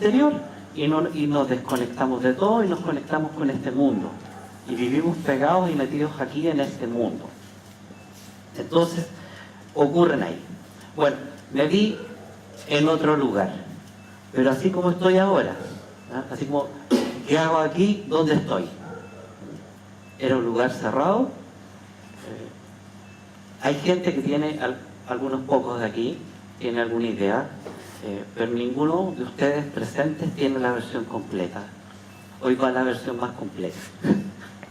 interior y nos desconectamos de todo y nos conectamos con este mundo. Y vivimos pegados y metidos aquí en este mundo. Entonces, ocurren ahí. Bueno, me vi en otro lugar, pero así como estoy ahora, ¿ah? Así como, ¿qué hago aquí? ¿Dónde estoy? Era un lugar cerrado. Hay gente que tiene, algunos pocos de aquí, tiene alguna idea, pero ninguno de ustedes presentes tiene la versión completa. Hoy va la versión más completa,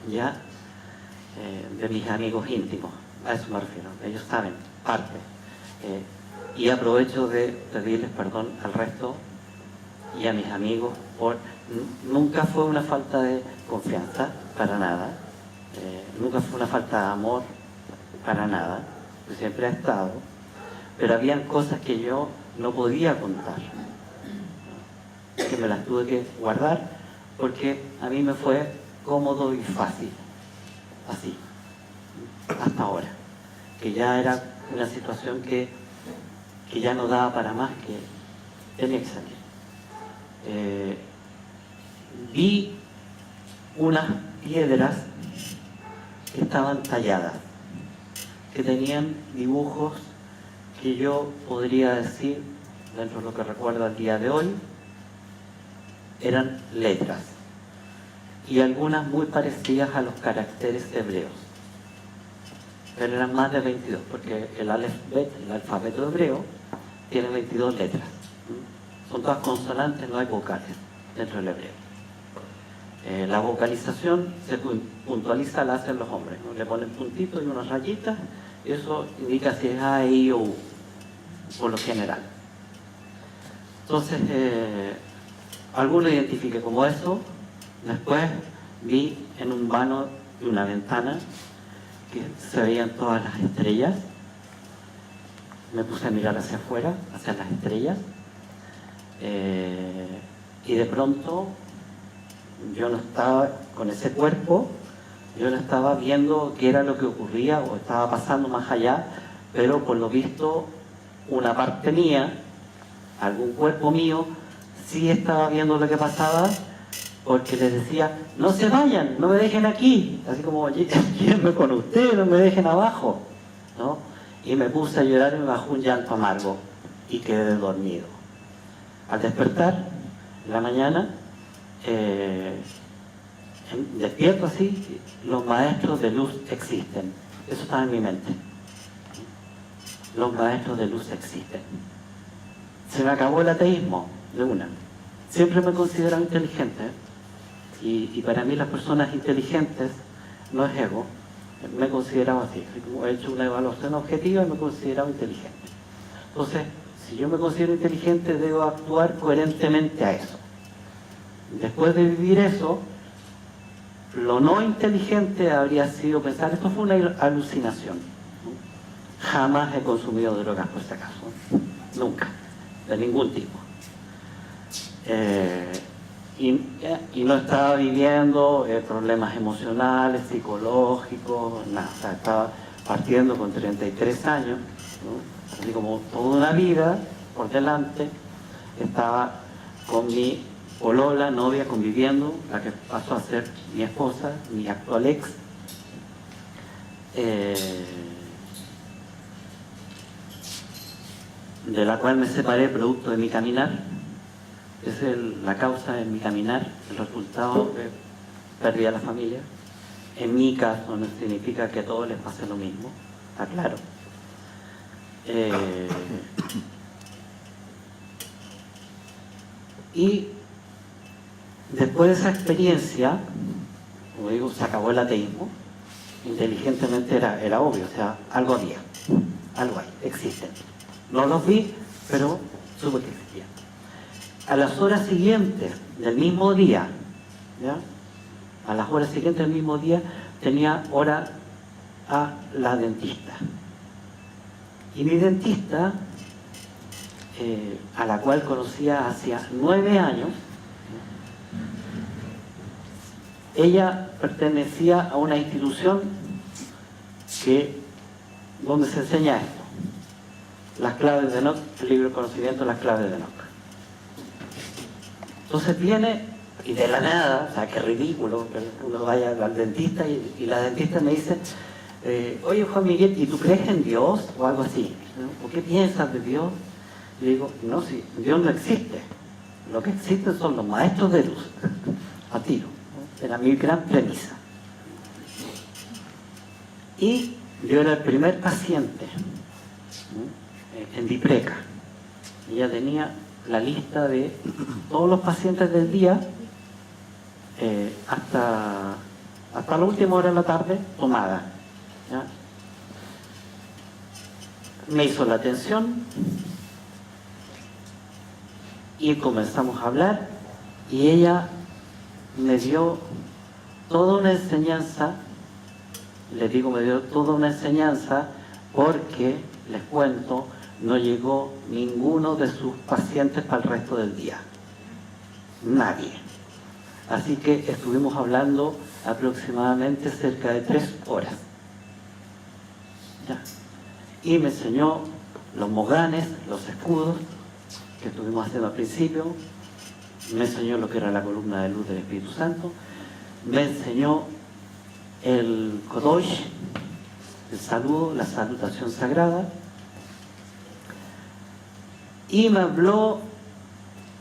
¿ya? De mis amigos íntimos, a eso me refiero. Ellos saben, parte. Y aprovecho de pedirles perdón al resto y a mis amigos por... Nunca fue una falta de confianza, para nada. Nunca fue una falta de amor, para nada, que siempre ha estado, pero habían cosas que yo no podía contar, que me las tuve que guardar, porque a mí me fue cómodo y fácil, así, hasta ahora, que ya era una situación que ya no daba para más, que tenía que salir. Vi unas piedras que estaban talladas, que tenían dibujos que yo podría decir, dentro de lo que recuerdo al día de hoy, eran letras, y algunas muy parecidas a los caracteres hebreos, pero eran más de 22, porque el alfabeto hebreo, tiene 22 letras. Son todas consonantes, no hay vocales dentro del hebreo. La vocalización se puntualiza, la hacen los hombres, ¿no? Le ponen puntitos y unas rayitas, y eso indica si es A, I o U, por lo general. Entonces, alguno identifique como eso. Después vi en un vano de una ventana que se veían todas las estrellas. Me puse a mirar hacia afuera, hacia las estrellas, y de pronto yo no estaba con ese cuerpo, yo no estaba viendo qué era lo que ocurría o estaba pasando más allá, pero por lo visto una parte mía, algún cuerpo mío, sí estaba viendo lo que pasaba, porque les decía, no se vayan, no me dejen aquí, así como, llévenme con ustedes, no me dejen abajo, ¿no? Y me puse a llorar y me bajó un llanto amargo y quedé dormido. Al despertar en la mañana, despierto así, los maestros de luz existen. Eso estaba en mi mente. Los maestros de luz existen. Se me acabó el ateísmo de una. Siempre me he considerado inteligente, y para mí las personas inteligentes no es ego. Me he considerado así. He hecho una evaluación objetiva y me he considerado inteligente. Entonces, si yo me considero inteligente, debo actuar coherentemente a eso. Después de vivir eso, lo no inteligente habría sido pensar, esto fue una alucinación, ¿no? Jamás he consumido drogas, por si acaso, nunca, de ningún tipo. Y no estaba viviendo problemas emocionales, psicológicos, nada. O sea, estaba partiendo con 33 años, ¿no? Así como toda una vida por delante. Estaba con mi polola, novia, conviviendo, la que pasó a ser mi esposa, mi actual ex. De la cual me separé producto de mi caminar. Es la causa de mi caminar, el resultado de pérdida de la familia. En mi caso no significa que a todos les pase lo mismo, está claro. Y después de esa experiencia, como digo, se acabó el ateísmo. Inteligentemente era obvio, o sea, algo había, algo hay, existen. No los vi, pero supe que existían. A las horas siguientes del mismo día, ¿ya? A las horas siguientes del mismo día tenía hora a la dentista. Y mi dentista, a la cual conocía hacía 9 años, ella pertenecía a una institución donde se enseña esto. Las claves de Enoch, el libro de conocimiento, las claves de Enoch. Entonces viene, y de la nada, o sea, qué ridículo, que uno vaya al dentista y la dentista me dice, oye Juan Miguel, ¿y tú crees en Dios? O algo así. ¿O qué piensas de Dios? Y digo, no, si Dios no existe. Lo que existen son los maestros de luz. A tiro. Era mi gran premisa. Y yo era el primer paciente en Dipreca. Ella tenía la lista de todos los pacientes del día hasta la última hora de la tarde tomada. ¿Ya? Me hizo la atención y comenzamos a hablar y ella me dio toda una enseñanza, les digo, me dio toda una enseñanza porque, les cuento, no llegó ninguno de sus pacientes para el resto del día. Nadie. Así que estuvimos hablando aproximadamente cerca de 3 horas. ¿Ya? Y me enseñó los moganes, los escudos que estuvimos haciendo al principio, me enseñó lo que era la columna de luz del Espíritu Santo, me enseñó el Kodosh, el saludo, la salutación sagrada, y me habló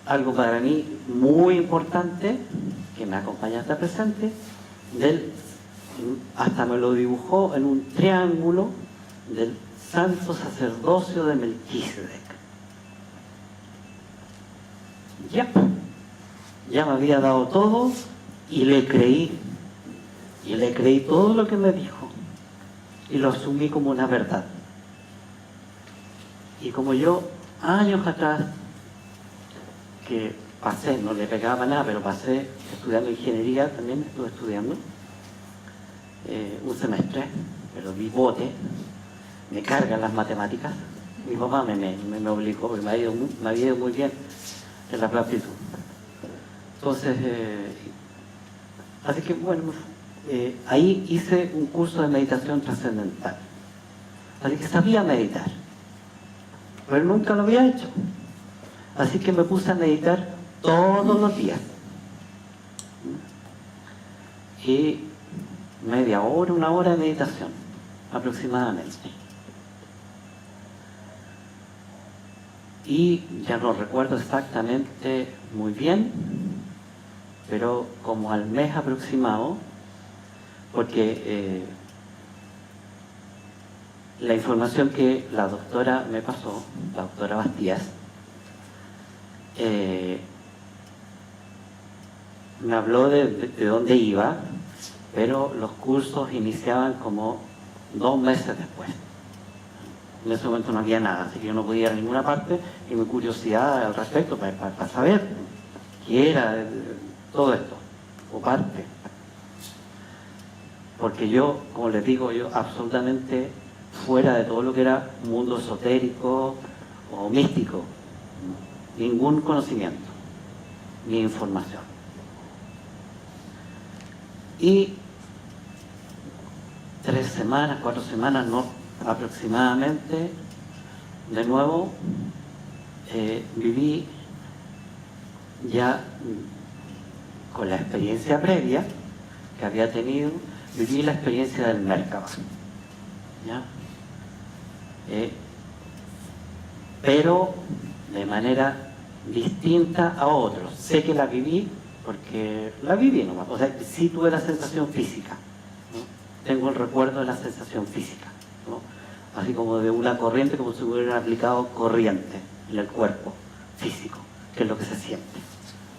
algo para mí muy importante, que me acompaña hasta presente, hasta me lo dibujó en un triángulo del santo sacerdocio de Melquisedec. Ya me había dado todo y le creí. Y le creí todo lo que me dijo. Y lo asumí como una verdad. Y como yo, años atrás, que pasé, no le pegaba nada, pero pasé estudiando ingeniería, también estuve estudiando un semestre, pero vi bote, me cargan las matemáticas. Mi papá me obligó, porque me había ido muy bien en la platitud. Entonces, así que bueno, ahí hice un curso de meditación trascendental. Así que sabía meditar, pero nunca lo había hecho. Así que me puse a meditar todos los días. Y media hora, 1 hora de meditación, aproximadamente. Y ya no recuerdo exactamente muy bien, pero como al mes aproximado, porque la información que la doctora me pasó, la doctora Bastías, me habló de dónde iba, pero los cursos iniciaban como 2 meses después. En ese momento no había nada, así que yo no podía ir a ninguna parte, y mi curiosidad al respecto para saber qué era todo esto, o parte. Porque yo, como les digo, yo absolutamente fuera de todo lo que era mundo esotérico o místico, ningún conocimiento, ni información. Y 3 semanas, 4 semanas, no, aproximadamente, de nuevo, viví ya con la experiencia previa que había tenido, viví la experiencia del Merkaba, ¿ya? Pero de manera distinta a otros. Sé que la viví porque la viví nomás, o sea, sí tuve la sensación física, ¿no? Tengo el recuerdo de la sensación física, ¿no? Así como de una corriente, como si hubieran aplicado corriente en el cuerpo físico, que es lo que se siente,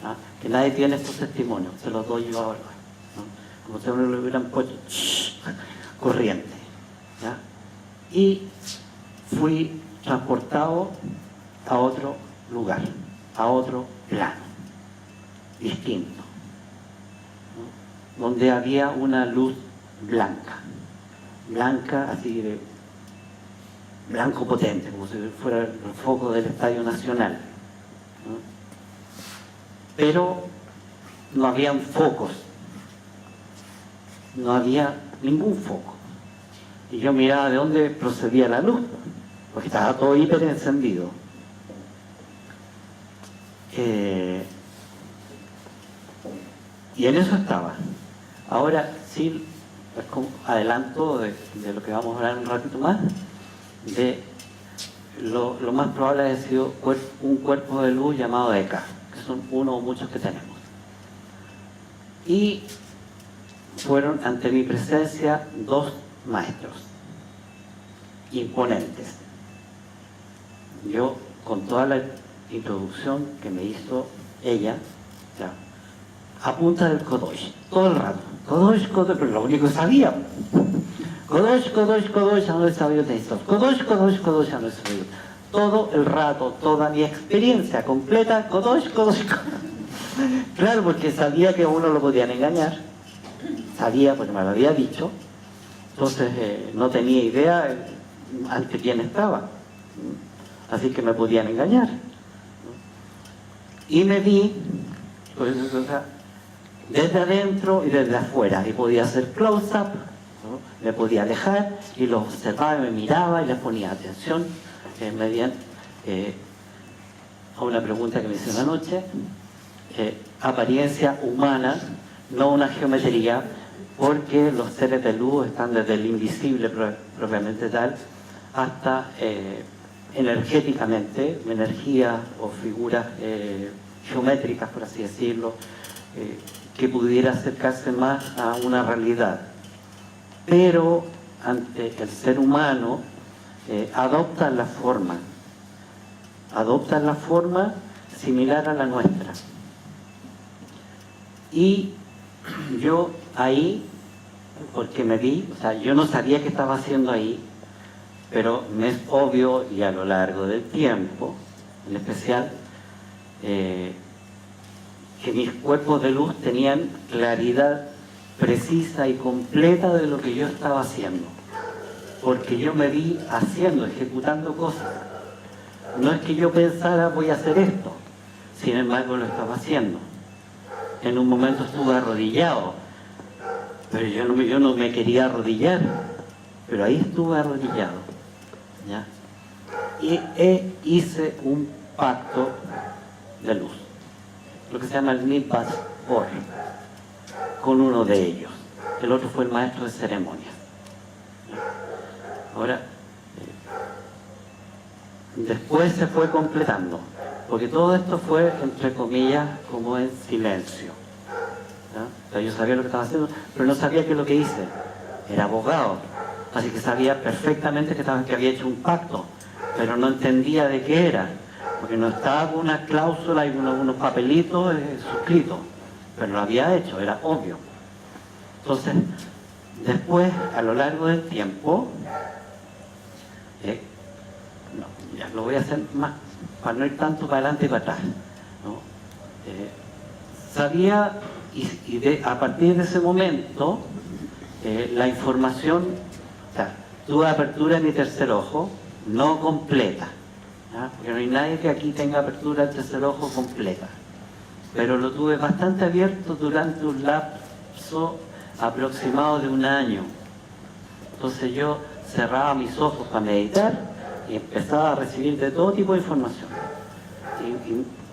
¿no? Que nadie tiene estos testimonios, se los doy yo ahora, ¿no? Como si uno le hubieran puesto corriente, ¿ya? Y fui transportado a otro lugar, a otro plano distinto, ¿no? Donde había una luz blanca, así de blanco potente, como si fuera el foco del Estadio Nacional, ¿no? Pero no habían focos, no había ningún foco, y yo miraba de dónde procedía la luz, porque estaba todo hiper encendido. Y en eso estaba. Ahora sí, adelanto de lo que vamos a hablar un ratito más, de lo más probable ha sido un cuerpo de luz llamado ECA, que son uno o muchos que tenemos. Y fueron ante mi presencia dos maestros imponentes. Yo, con toda la introducción que me hizo ella, ya, a punta del Kodosh, todo el rato, Kodosh, Kodosh, pero lo único que sabía, Kodosh, Kodosh, Kodosh, ya no he sabido de esto, Kodosh, Kodosh, Kodosh, ya no he sabido. Todo el rato, toda mi experiencia completa, Kodosh, Kodosh, Kodosh. Claro, porque sabía que a uno lo podían engañar, sabía porque me lo había dicho, entonces no tenía idea ante quién estaba, así que me podían engañar. Y me vi, pues, o sea, desde adentro y desde afuera, y podía hacer close-up, ¿no? Me podía alejar y los observaba y me miraba y les ponía atención mediante a una pregunta que me hicieron anoche, apariencia humana, no una geometría, porque los seres de luz están desde el invisible propiamente tal hasta energéticamente, energías o figuras geométricas, por así decirlo, que pudiera acercarse más a una realidad. Pero ante el ser humano adoptan la forma similar a la nuestra. Y yo ahí, porque me vi, o sea, yo no sabía qué estaba haciendo ahí, pero me es obvio, y a lo largo del tiempo, en especial, que mis cuerpos de luz tenían claridad precisa y completa de lo que yo estaba haciendo, porque yo me vi haciendo, ejecutando cosas. No es que yo pensara voy a hacer esto, sin embargo lo estaba haciendo. En un momento estuve arrodillado, pero yo no me quería arrodillar, pero ahí estuve arrodillado, ¿ya? Y hice un pacto de luz, lo que se llama el Milpas Or, con uno de ellos. El otro fue el maestro de ceremonias. Ahora, después se fue completando, porque todo esto fue, entre comillas, como en silencio, ¿ya? O sea, yo sabía lo que estaba haciendo, pero no sabía que lo que hice. Era abogado, así que sabía perfectamente que había hecho un pacto, pero no entendía de qué era, porque no estaba con una cláusula y unos papelitos suscritos, pero lo había hecho, era obvio. Entonces, después, a lo largo del tiempo, ya lo voy a hacer más, para no ir tanto para adelante y para atrás, ¿no? Sabía, a partir de ese momento, la información, o sea, tuve apertura en mi tercer ojo, no completa, ¿ya? Porque no hay nadie que aquí tenga apertura del tercer ojo completa, pero lo tuve bastante abierto durante un lapso aproximado de un año. Entonces yo cerraba mis ojos para meditar y empezaba a recibir de todo tipo de información.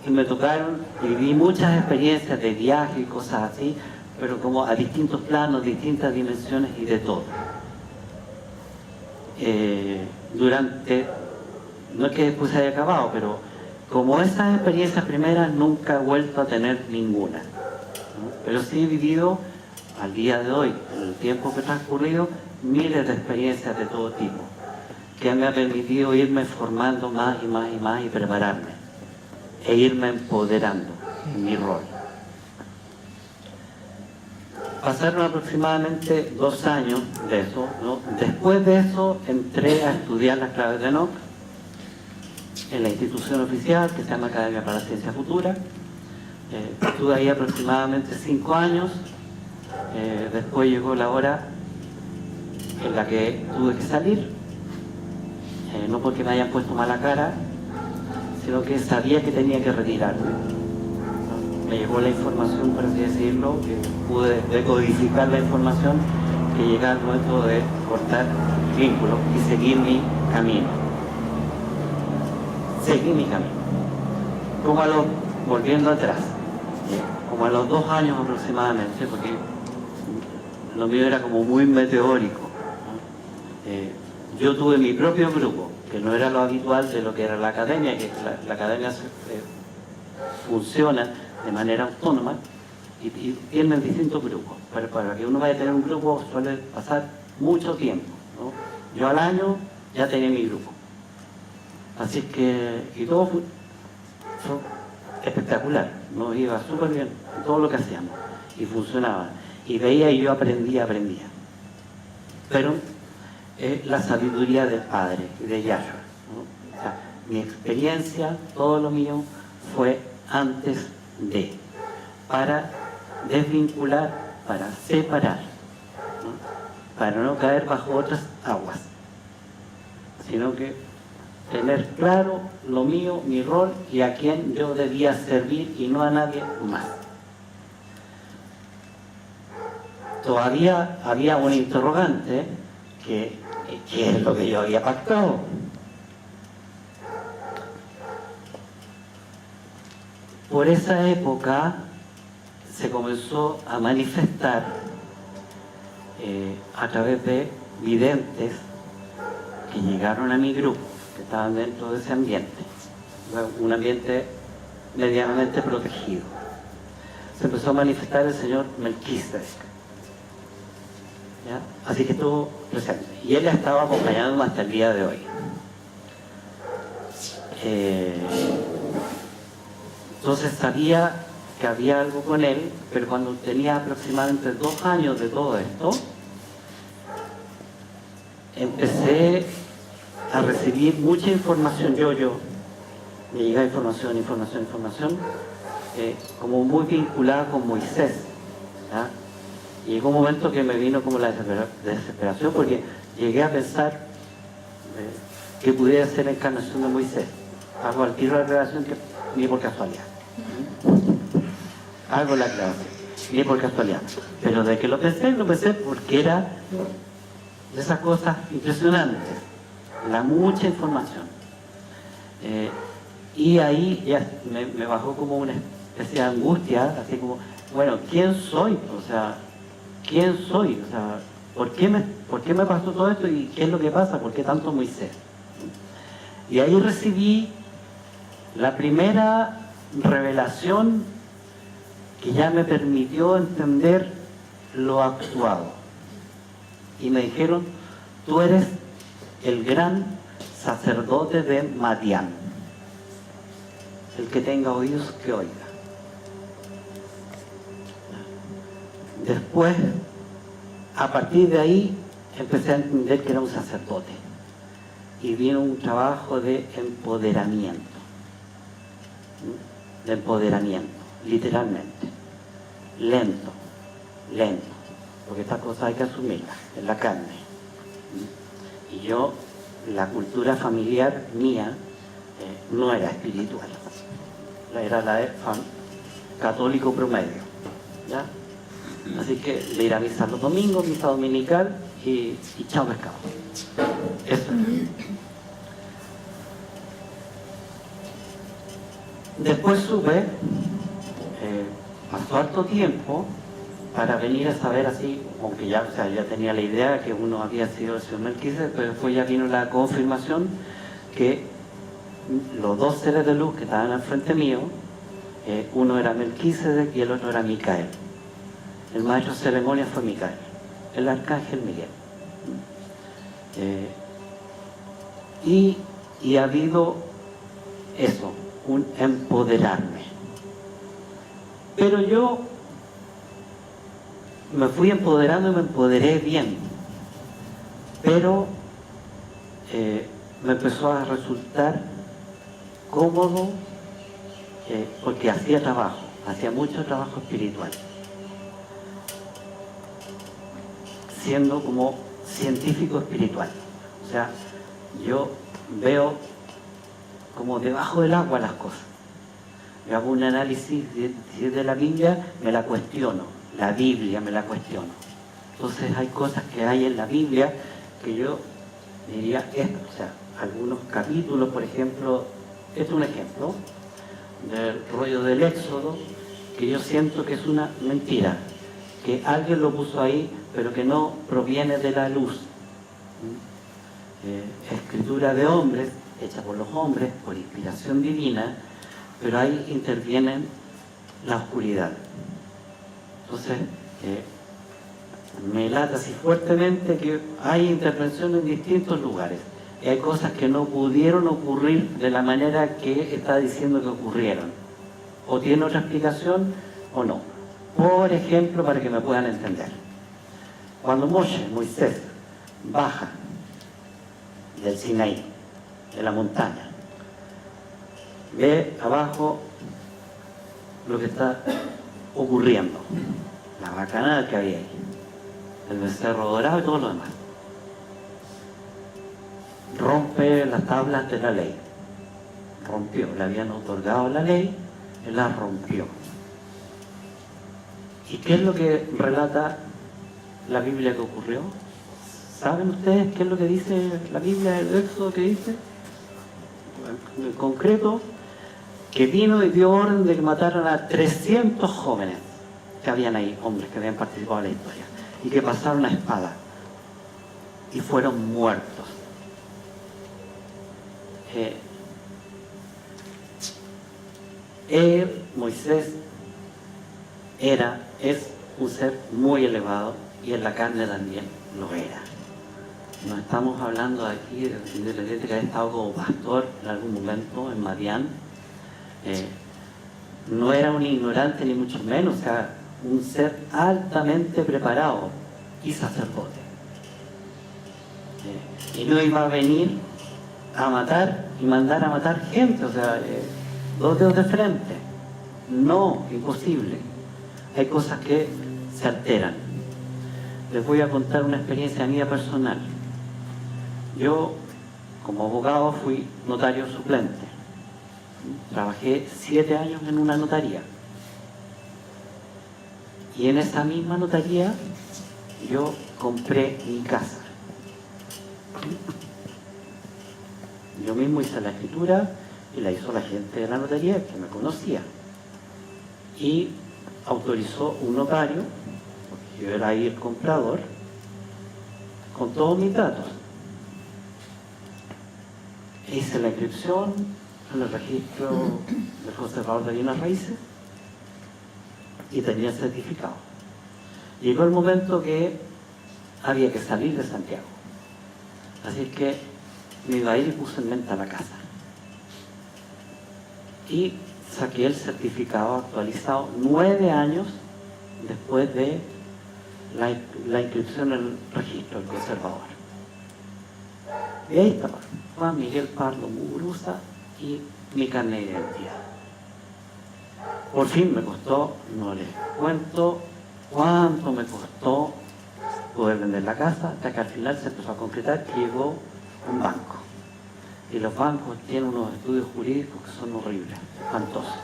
Y me tocaron, y viví muchas experiencias de viaje y cosas así, pero como a distintos planos, distintas dimensiones y de todo. No es que después se haya acabado, pero como esas experiencias primeras nunca he vuelto a tener ninguna, ¿no? Pero sí he vivido al día de hoy, en el tiempo que ha transcurrido, miles de experiencias de todo tipo, que me ha permitido irme formando más y más y más y prepararme, e irme empoderando en mi rol. Pasaron aproximadamente 2 años de eso, ¿no? Después de eso entré a estudiar las claves de Enoch en la institución oficial que se llama Academia para la Ciencia Futura. Estuve ahí aproximadamente 5 años. Después llegó la hora en la que tuve que salir, no porque me hayan puesto mala cara, sino que sabía que tenía que retirarme. Me llegó la información, por así decirlo, que pude decodificar la información, que llegaba el momento de cortar vínculos y seguir mi camino. Seguí mi camino. Volviendo atrás. como a los 2 años aproximadamente, porque lo mío era como muy meteórico, ¿no? Yo tuve mi propio grupo, que no era lo habitual de lo que era la academia, que la academia funciona de manera autónoma y tienen distintos grupos. Pero para que uno vaya a tener un grupo suele pasar mucho tiempo, ¿no? Yo al año ya tenía mi grupo. Así que, y todo fue espectacular, nos iba súper bien todo lo que hacíamos y funcionaba. Y veía y yo aprendía. Pero la sabiduría del Padre, de Yahshua, ¿no? O sea, mi experiencia, todo lo mío fue antes de, para desvincular, para separar, ¿no? Para no caer bajo otras aguas, sino que tener claro lo mío, mi rol y a quién yo debía servir y no a nadie más. Todavía había un interrogante que es lo que yo había pactado. Por esa época se comenzó a manifestar a través de videntes que llegaron a mi grupo, que estaban dentro de ese ambiente, un ambiente medianamente protegido. Se empezó a manifestar el señor Melquisedec, ¿ya? Así que estuvo presente. Y él ha estado acompañándome hasta el día de hoy. Entonces sabía que había algo con él, pero cuando tenía aproximadamente 2 años de todo esto, empecé a recibir mucha información. Me llegaba información, como muy vinculada con Moisés, ¿ya? Y llegó un momento que me vino como la desesperación, porque llegué a pensar que pudiera ser la encarnación de Moisés. Hago al tiro la revelación que ni por casualidad. Hago la aclaración, ni por casualidad. Pero de que lo pensé porque era de esas cosas impresionantes, la mucha información. Y ahí ya me bajó como una especie de angustia, así como, bueno, ¿quién soy? O sea, ¿quién soy? O sea, ¿por qué me pasó todo esto y qué es lo que pasa? ¿Por qué tanto Moisés? Y ahí recibí la primera revelación que ya me permitió entender lo actuado. Y me dijeron, tú eres el gran sacerdote de Madián. El que tenga oídos, que oiga. Después, a partir de ahí, empecé a entender que era un sacerdote. Y vino un trabajo de empoderamiento. De empoderamiento, literalmente. Lento. Porque estas cosas hay que asumirlas en la carne. Y yo, la cultura familiar mía, no era espiritual. Era la de católico promedio, ¿ya? Así que de ir a misa los domingos, misa dominical y chao pescado. Eso. Después supe, pasó harto tiempo para venir a saber así, aunque ya, o sea, ya tenía la idea que uno había sido el señor Melquisedec, pero después ya vino la confirmación que los 2 seres de luz que estaban al frente mío, uno era Melquisedec y el otro era Micael. El maestro de ceremonia fue Micael, el arcángel Miguel. Y ha habido eso, un empoderarme. Pero yo me fui empoderando y me empoderé bien. Pero me empezó a resultar cómodo porque hacía mucho trabajo espiritual. Siendo como científico espiritual. O sea, yo veo como debajo del agua las cosas. Yo hago un análisis de la Biblia, me la cuestiono. La Biblia me la cuestiono. Entonces hay cosas que hay en la Biblia que yo diría esto. O sea, algunos capítulos, por ejemplo, este es un ejemplo del rollo del Éxodo, que yo siento que es una mentira, que alguien lo puso ahí, pero que no proviene de la luz. Escritura de hombres, hecha por los hombres, por inspiración divina, pero ahí interviene la oscuridad. Entonces, me lata así fuertemente que hay intervención en distintos lugares. Y hay cosas que no pudieron ocurrir de la manera que está diciendo que ocurrieron. O tiene otra explicación o no. Por ejemplo, para que me puedan entender. Cuando Moisés, baja del Sinaí, de la montaña, ve abajo lo que está ocurriendo, la bacanada que había ahí, el becerro dorado y todo lo demás. Rompe las tablas de la ley. Rompió, le habían otorgado la ley, él la rompió. ¿Y qué es lo que relata la Biblia que ocurrió? ¿Saben ustedes qué es lo que dice la Biblia, el Éxodo que dice? En concreto, que vino y dio orden de que mataran a 300 jóvenes que habían ahí, hombres que habían participado en la historia, y que pasaron a espada y fueron muertos. Moisés es un ser muy elevado y en la carne también lo era. No estamos hablando aquí de la gente que ha estado como pastor en algún momento en Madián. No era un ignorante ni mucho menos, o sea, un ser altamente preparado y sacerdote. Y no iba a venir a matar y mandar a matar gente, o sea, dos dedos de frente. No, imposible. Hay cosas que se alteran. Les voy a contar una experiencia mía personal. Yo, como abogado, fui notario suplente. Trabajé 7 años en una notaría. Y en esa misma notaría yo compré mi casa. Yo mismo hice la escritura y la hizo la gente de la notaría que me conocía. Y autorizó un notario, porque yo era ahí el comprador, con todos mis datos. Hice la inscripción en el registro del conservador de bienes raíces y tenía el certificado. Llegó el momento que había que salir de Santiago. Así que me iba a ir y puse en venta la casa. Y saqué el certificado actualizado 9 años después de la inscripción en el registro del conservador. Y ahí estaba, Juan Miguel Pardo Muguruza y mi carnet de identidad. Por fin me costó, no les cuento cuánto me costó poder vender la casa, hasta que al final se empezó a concretar que llegó un banco. Y los bancos tienen unos estudios jurídicos que son horribles, espantosos.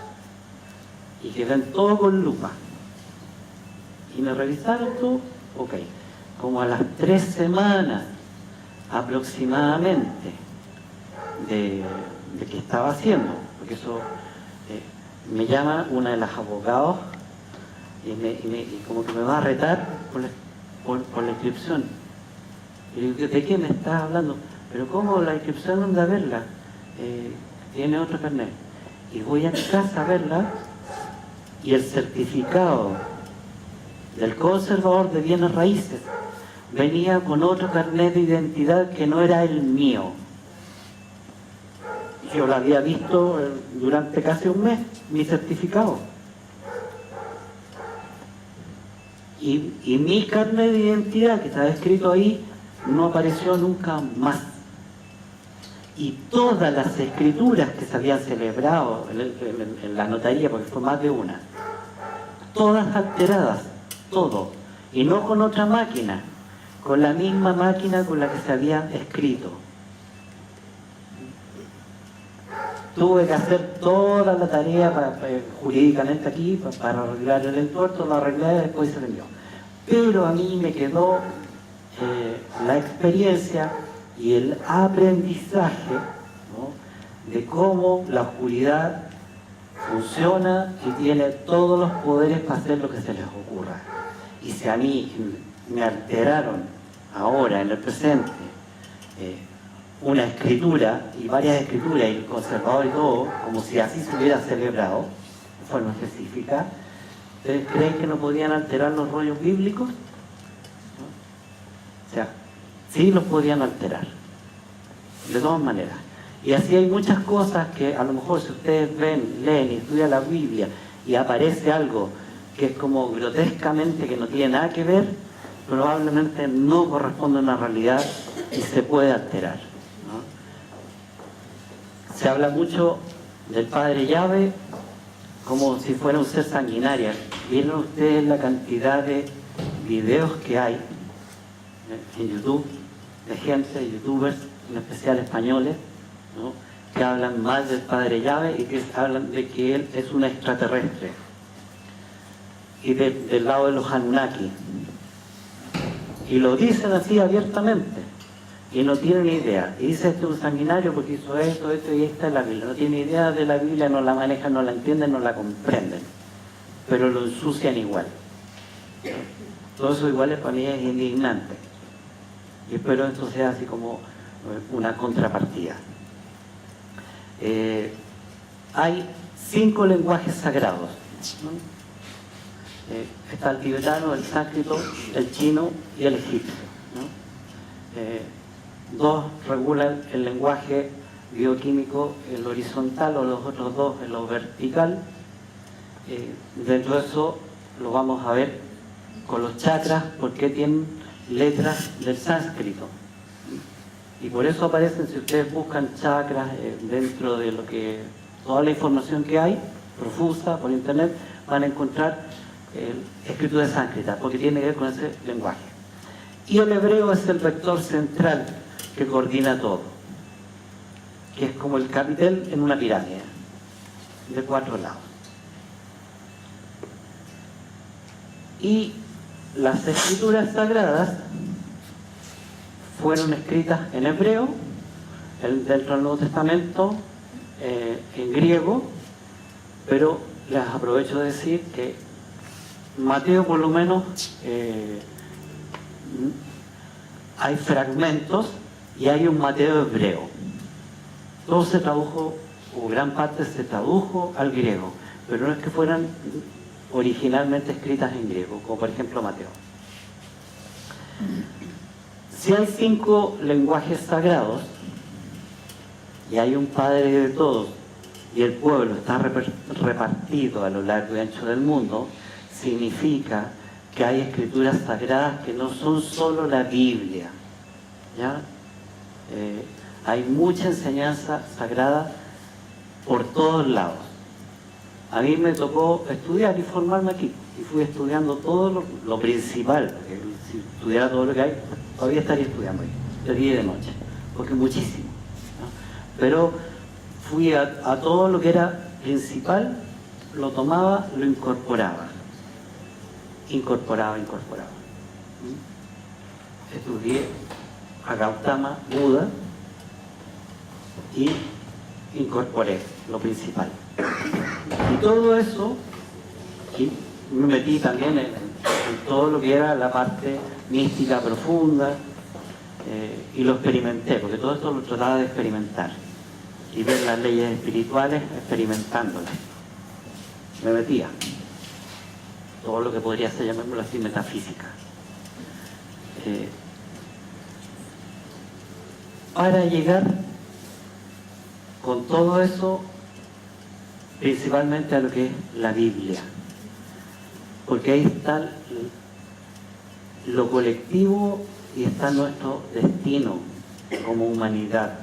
Y que ven todo con lupa. Y me revisaron todo, ok. Como a las 3 semanas aproximadamente de que estaba haciendo, porque eso me llama una de las abogados y como que me va a retar por la inscripción. Y le digo, ¿de qué me estás hablando? Pero ¿cómo la inscripción anda a verla? Tiene otro carnet. Y voy a mi casa a verla y el certificado del conservador de bienes raíces venía con otro carnet de identidad que no era el mío. Yo lo había visto durante casi un mes, mi certificado. Y mi carnet de identidad que estaba escrito ahí no apareció nunca más. Y todas las escrituras que se habían celebrado en la notaría, porque fue más de una, todas alteradas, todo. Y no con otra máquina, con la misma máquina con la que se había escrito. Tuve que hacer toda la tarea jurídicamente aquí para arreglar el entuerto, lo arreglé y después se vendió. Pero a mí me quedó la experiencia y el aprendizaje, ¿no?, de cómo la oscuridad funciona y tiene todos los poderes para hacer lo que se les ocurra. Y si a mí me alteraron ahora, en el presente, una escritura y varias escrituras, y el conservador y todo, como si así se hubiera celebrado, de forma específica, ¿ustedes creen que no podían alterar los rollos bíblicos? ¿No? O sea, sí los podían alterar, de todas maneras. Y así hay muchas cosas que a lo mejor si ustedes ven, leen y estudian la Biblia y aparece algo que es como grotescamente que no tiene nada que ver, probablemente no corresponde a una realidad y se puede alterar, ¿no? Se habla mucho del Padre Yahvé como si fuera un ser sanguinario. ¿Vieron ustedes la cantidad de videos que hay en YouTube de gente, de youtubers, en especial españoles, ¿no?, que hablan mal del Padre Yahvé y que hablan de que él es un extraterrestre, y del lado de los Anunnaki, y lo dicen así abiertamente y no tienen idea, y dice: este es un sanguinario porque hizo esto, esto y esta es la Biblia. No tiene idea de la Biblia, no la manejan, no la entienden, no la comprenden, pero lo ensucian igual. Todo eso igual para mí es indignante, y espero esto sea así como una contrapartida. Hay 5 lenguajes sagrados, ¿no? Está el tibetano, el sánscrito, el chino y el egipcio, ¿no? 2 regulan el lenguaje bioquímico, el horizontal, o los otros 2 en lo vertical. Dentro de eso lo vamos a ver con los chakras, porque tienen letras del sánscrito. Y por eso aparecen, si ustedes buscan chakras dentro de lo que toda la información que hay, profusa por internet, van a encontrar escritura sánscrita, porque tiene que ver con ese lenguaje. Y el hebreo es el vector central que coordina todo, que es como el capitel en una pirámide de 4 lados. Y las escrituras sagradas fueron escritas en hebreo, dentro del Nuevo Testamento en griego, pero les aprovecho de decir que Mateo, por lo menos, hay fragmentos y hay un Mateo hebreo. Todo se tradujo, o gran parte se tradujo al griego, pero no es que fueran originalmente escritas en griego, como por ejemplo Mateo. Si hay 5 lenguajes sagrados y hay un Padre de todos y el pueblo está repartido a lo largo y ancho del mundo, significa que hay escrituras sagradas que no son solo la Biblia, ¿ya? Hay mucha enseñanza sagrada por todos lados. A mí me tocó estudiar y formarme aquí, y fui estudiando todo lo principal, porque si estudiara todo lo que hay, todavía estaría estudiando ahí, de día y de noche, porque muchísimo, ¿no? Pero fui a todo lo que era principal, lo tomaba, lo incorporaba. Estudié a Gautama, Buda, y incorporé lo principal. Y todo eso, y me metí también en todo lo que era la parte mística profunda, y lo experimenté, porque todo esto lo trataba de experimentar y ver las leyes espirituales experimentándolas. Me metía todo lo que podría ser, llamémoslo así, metafísica, para llegar con todo eso principalmente a lo que es la Biblia, porque ahí está lo colectivo y está nuestro destino como humanidad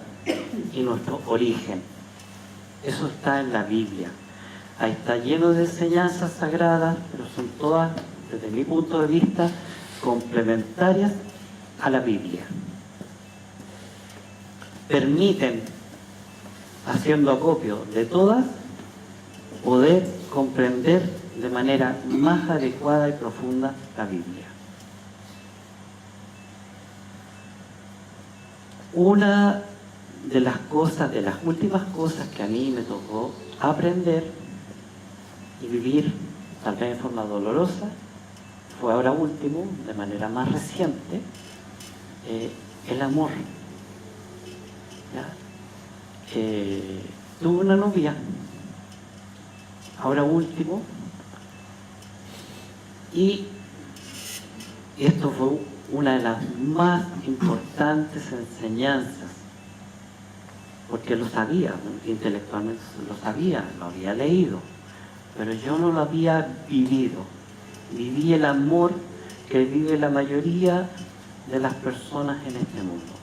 y nuestro origen. Eso está en la Biblia. Ahí está lleno de enseñanzas sagradas, pero son todas, desde mi punto de vista, complementarias a la Biblia. Permiten, haciendo acopio de todas, poder comprender de manera más adecuada y profunda la Biblia. Una de las cosas, de las últimas cosas que a mí me tocó aprender y vivir, tal vez de forma dolorosa, fue ahora último, de manera más reciente, el amor. ¿Ya? Tuve una novia, ahora último, y esto fue una de las más importantes enseñanzas, porque lo sabía, ¿no? Intelectualmente lo sabía, lo había leído, pero yo no lo había vivido. Viví el amor que vive la mayoría de las personas en este mundo,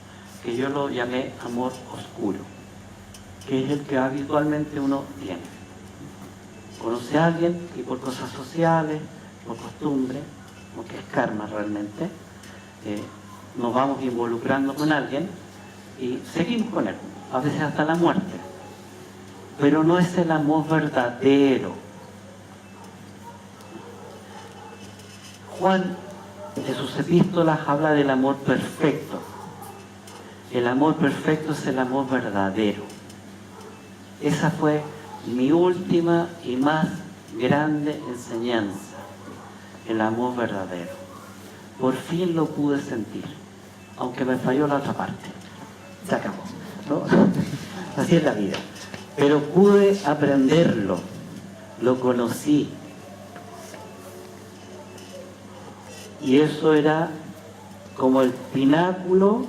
que yo lo llamé amor oscuro, que es el que habitualmente uno tiene. Conoce a alguien y por cosas sociales, por costumbre, porque es karma realmente, nos vamos involucrando con alguien y seguimos con él, a veces hasta la muerte. Pero no es el amor verdadero. Juan, en sus epístolas, habla del amor perfecto. El amor perfecto es el amor verdadero. Esa fue mi última y más grande enseñanza, el amor verdadero. Por fin lo pude sentir, aunque me falló la otra parte. Se acabó, ¿no? Así es la vida. Pero pude aprenderlo, lo conocí. Y eso era como el pináculo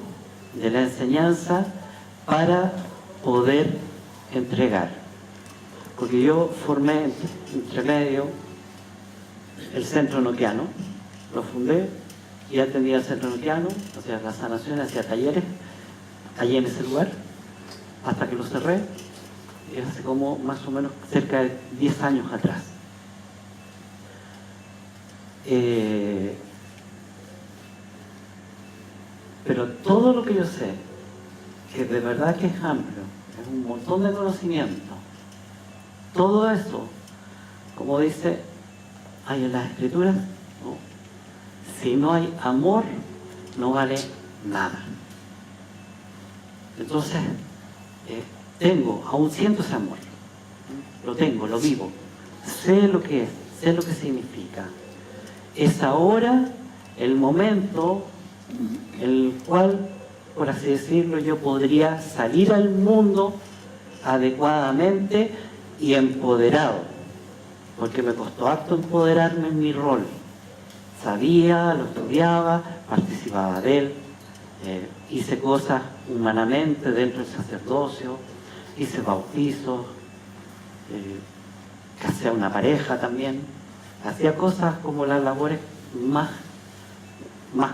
de la enseñanza para poder entregar. Porque yo formé entre medio el Centro Noquiano, lo fundé, y atendía el Centro Noquiano, hacía la sanación, hacía talleres allí en ese lugar, hasta que lo cerré, y hace como más o menos cerca de 10 años atrás. Pero todo lo que yo sé, que de verdad que es amplio, es un montón de conocimiento, todo eso, como dice, hay en las Escrituras, ¿no? Si no hay amor, no vale nada. Entonces, aún siento ese amor, lo tengo, lo vivo, sé lo que es, sé lo que significa. Es ahora el momento en el cual, por así decirlo, yo podría salir al mundo adecuadamente y empoderado, porque me costó harto empoderarme en mi rol. Sabía, lo estudiaba, participaba de él, hice cosas humanamente dentro del sacerdocio, hice bautizos, casé a una pareja también, hacía cosas como las labores más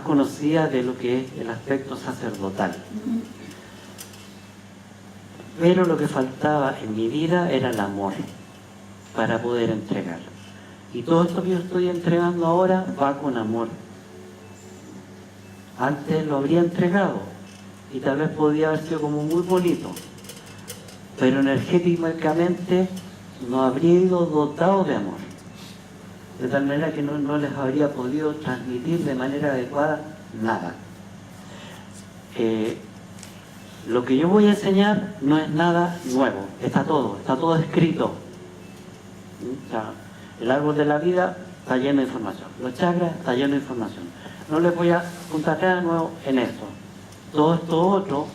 conocidas de lo que es el aspecto sacerdotal. Pero lo que faltaba en mi vida era el amor para poder entregar. Y todo esto que yo estoy entregando ahora va con amor. Antes lo habría entregado y tal vez podía haber sido como muy bonito, pero energéticamente no habría ido dotado de amor, de tal manera que no les habría podido transmitir de manera adecuada nada. Lo que yo voy a enseñar no es nada nuevo, está todo escrito. O sea, el árbol de la vida está lleno de información, los chakras está lleno de información. No les voy a contar nada nuevo en esto. Todo esto otro,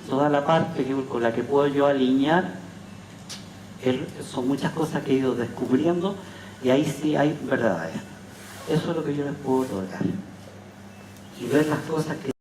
toda la parte con la que puedo yo alinear, son muchas cosas que he ido descubriendo y ahí sí hay verdades. Eso es lo que yo les puedo otorgar. Y ver las cosas que